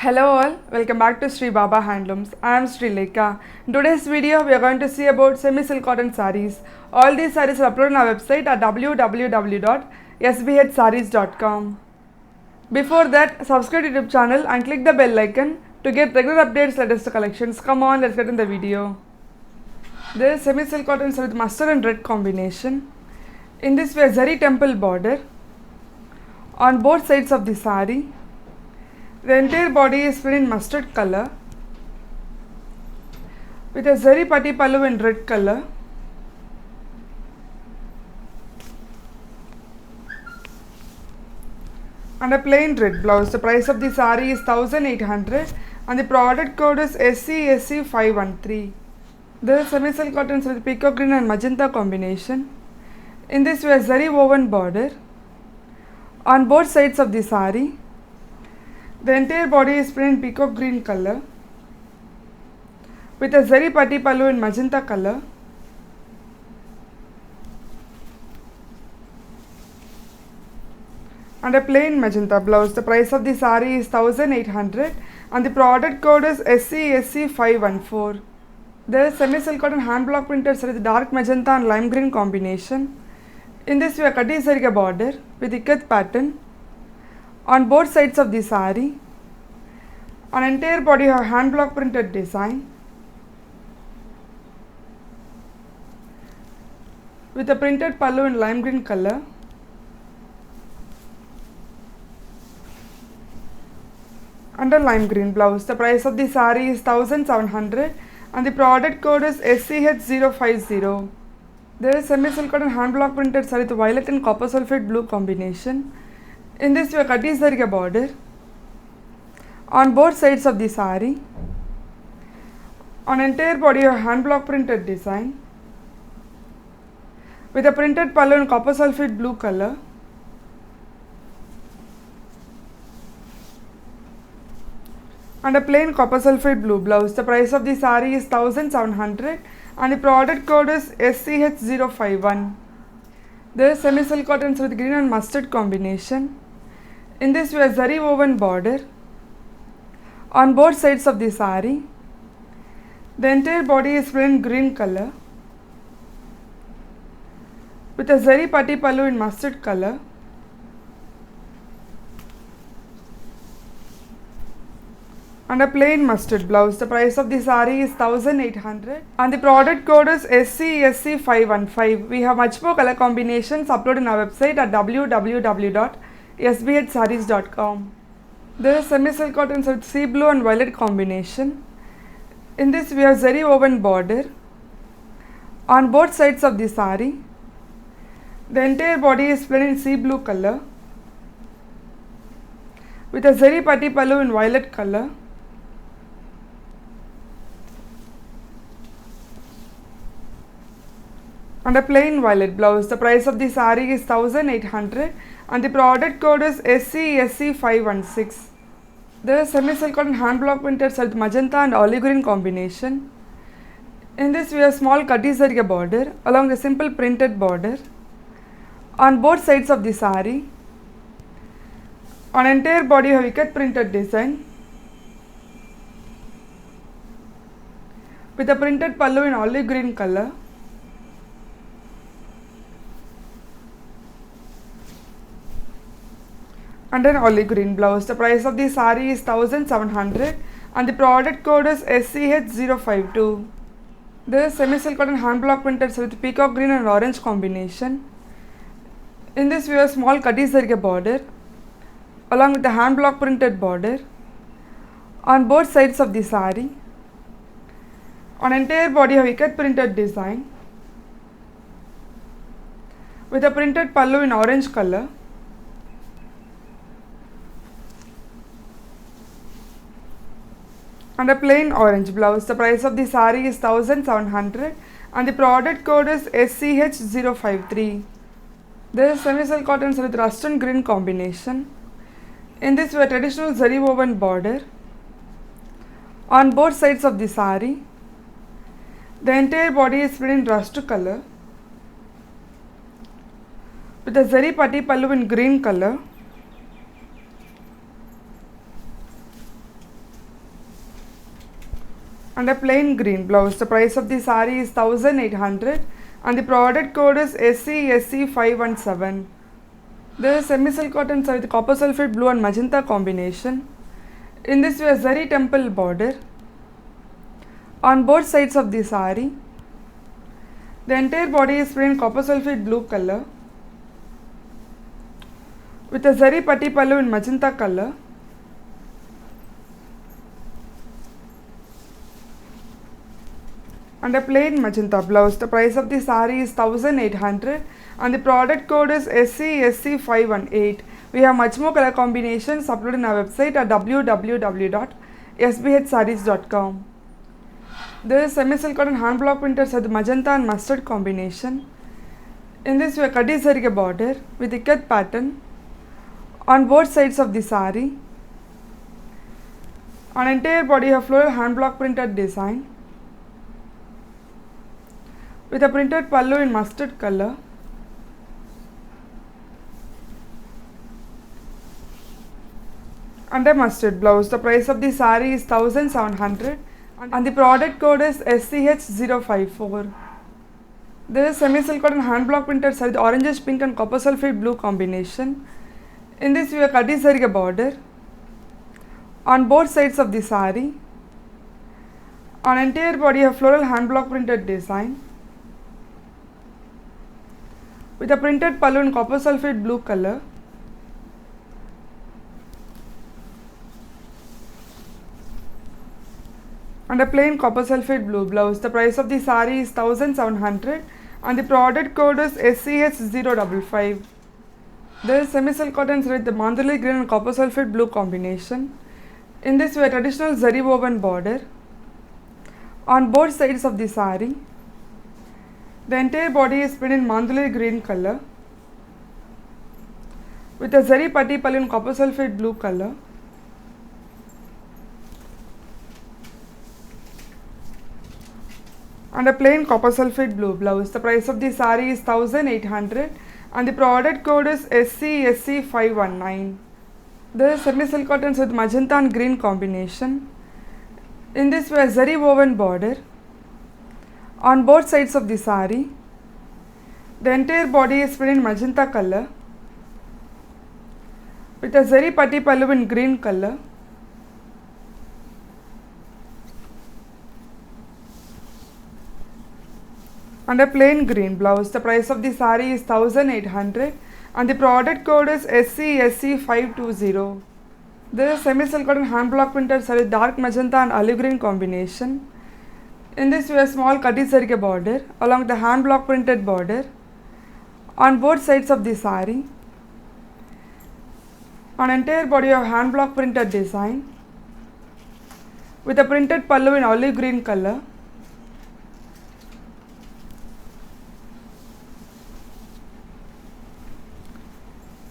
Hello all, welcome back to Sri Baba Handlooms. I am Sri Lekha. In today's video, we are going to see about semi-silk cotton sarees. All these sarees are uploaded on our website at www.sbhsarees.com. Before that, subscribe to YouTube channel and click the bell icon to get regular updates, latest collections. Come on, let's get in the video. This semi-silk cotton saree with mustard and red combination. In this we have zari temple border on both sides of the saree. The entire body is filled in mustard color with a zari patti pallu in red color. And a plain red blouse. The price of the saree is 1800 and the product code is SCSC513. This is semi-silk cotton with peacock green and magenta combination. In this we have zari woven border on both sides of the saree. The entire body is plain in peacock green color with a zari patti pallu in magenta color. And a plain magenta blouse. The price of the saree is 1800 and the product code is SCSC514. There is semi-silk cotton hand block printed saree with dark magenta and lime green combination. In this we have Kati Sarika border with ikat pattern on both sides of the saree. On entire body have hand block printed design with a printed pallu in lime green color. And a lime green blouse. The price of the saree is 1700 and the product code is SCH050. There is semi-silk cotton hand block printed saree with violet and copper sulphate blue combination. In this we have Kati Sarika border on both sides of the saree. On entire body have hand block printed design with a printed pallu in copper sulphate blue color. And a plain copper sulphate blue blouse. The price of the saree is 1700 and the product code is SCH051. There is semi-silk cotton with green and mustard combination. In this we have zari woven border on both sides of the saree. The entire body is plain green color with a zari patti pallu in mustard color. And a plain mustard blouse. The price of the saree is 1800 and the product code is SCSC515. We have much more color combinations uploaded on our website at www.sbhsarees.com. There is semi-silk cotton with sea blue and violet combination. In this we have zari woven border on both sides of the saree. The entire body is plain in sea blue color with a zari patti pallu in violet color. And a plain violet blouse. The price of the saree is 1800 and the product code is SCSC516. There is semi-silk cotton hand block printed with magenta and olive green combination. In this we have small Kati Sarika border along the simple printed border on both sides of the saree. On entire body you have ikat printed design with a printed pallu in olive green color. And an olive green blouse. The price of the saree is 1700 and the product code is SCH052. This is semi-silk cotton hand block printed with peacock green and orange combination. In this we have small Kati Sarika border along with the hand block printed border on both sides of the saree. On entire body have ikat printed design with a printed pallu in orange color. And a plain orange blouse. The price of the saree is 1700 and the product code is SCH053. There is semi-silk cotton with rust and green combination. In this we have traditional zari woven border on both sides of the saree. The entire body is plain rust color with a zari patti pallu in green color. and a plain green blouse. The price of the saree is 1800 and the product code is SCSC517. This is semi-silk cotton saree with copper sulphate blue and magenta combination. In this we have zari temple border on both sides of the saree. The entire body is printed in copper sulphate blue color with a zari patti pallu in magenta color. And a plain magenta blouse. The price of the saree is 1800 and the product code is SCSC518. We have much more color combinations uploaded on our website at www.sbhsarees.com. This is semi-silk cotton hand block printers with magenta and mustard combination. In this we have Kadi Zarige border with ikat pattern on both sides of the saree. On entire body of floral hand block printed design with a printed pallu in mustard color. And a mustard blouse. The price of the saree is 1700 and the product code is SCH054. This is semi-silk cotton hand block printed saree with orangish pink and copper sulphate blue combination. In this we have Kadi Zarige border on both sides of the saree. On entire body of floral hand block printed design with a printed pallu in copper sulphate blue color. And a plain copper sulphate blue blouse. The price of the saree is 1700 and the product code is SCH055. This is semi-silk cotton with the mandali green and copper sulphate blue combination. In this we have traditional zari woven border on both sides of the saree. The entire body is printed in mandali green color with a zari patti pallu in copper sulphate blue color. And a plain copper sulphate blue blouse. The price of the saree is 1800 and the product code is SCSC519. This is semi-silk cotton with magenta and green combination. In this we have zari woven border on both sides of the saree. The entire body is printed in magenta color with a zari patti pallu in green color. And a plain green blouse. The price of the saree is 1800 and the product code is SCSC520. This is semi-silk cotton hand block printed saree with dark magenta and olive green combination. In this we have small Kadi Zarige border along the hand block printed border on both sides of the saree. On entire body of hand block printed design with a printed pallu in olive green color.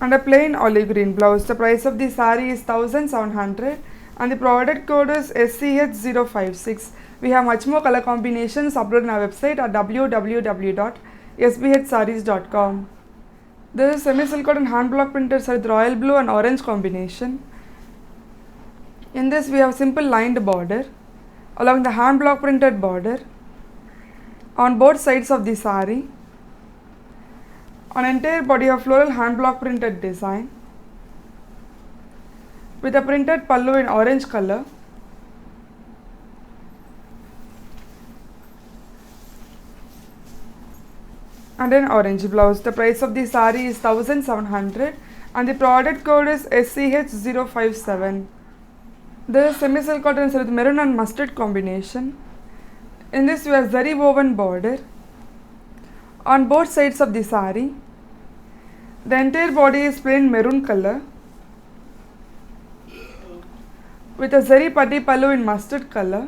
And a plain olive green blouse. The price of the saree is 1700 and the product code is SCH056. We have much more color combinations uploaded on our website at www.sbhsarees.com. This is semi-silk cotton hand block printed with royal blue and orange combination. In this we have simple lined border along the hand block printed border on both sides of the saree. On entire body of floral hand block printed design with a printed pallu in orange color. And an orange blouse. The price of the saree is 1700 and the product code is SCH057. This is semi-silk cotton with maroon and mustard combination. In this we have zari woven border on both sides of the saree. The entire body is plain maroon color with a zari patti pallu in mustard color.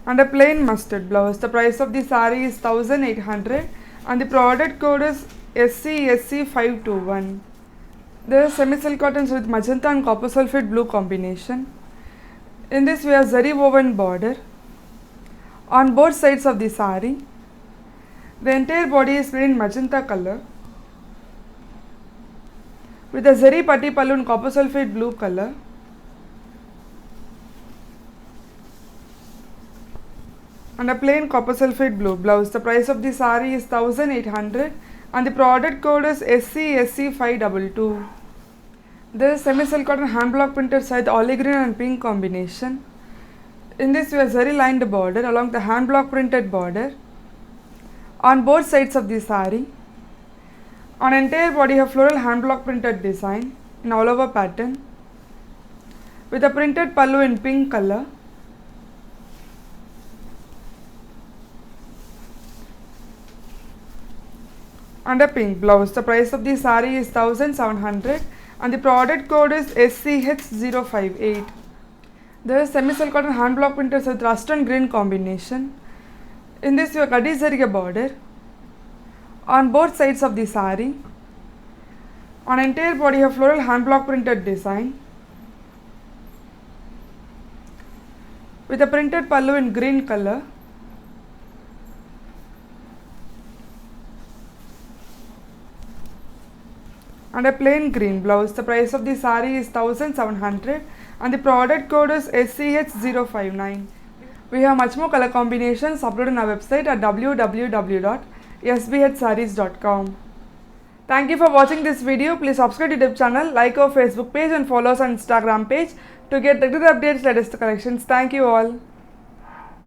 And a plain mustard blouse. The price of the saree is 1800 and the product code is SCSC521. This is semi-silk cotton with magenta and copper sulphate blue combination. In this we have zari woven border on both sides of the saree. The entire body is plain magenta color with a zari patti pallu in copper sulphate blue color. And a plain copper sulphate blue blouse. The price of the saree is 1800 and the product code is SCSC522. This is semi-silk cotton hand block printed with olive green and pink combination. In this we have zari lined border along the hand block printed border on both sides of the saree. On entire body have floral hand block printed design in all over pattern with a printed pallu in pink color. And a pink blouse. The price of the saree is 1700 and the product code is SCH058. This is semi-silk cotton hand block printed with rust and green combination. In this you have Kaddi zarige border on both sides of the saree. On entire body have floral hand block printed design with a printed pallu in green color. And a plain green blouse. The price of the saree is 1700 and the product code is SCH059. We have much more color combinations uploaded on our website at www.sbhsarees.com. Thank you for watching this video. Please subscribe to the YouTube channel, like our Facebook page and follow us on Instagram page to get regular updates, latest collections. Thank you all.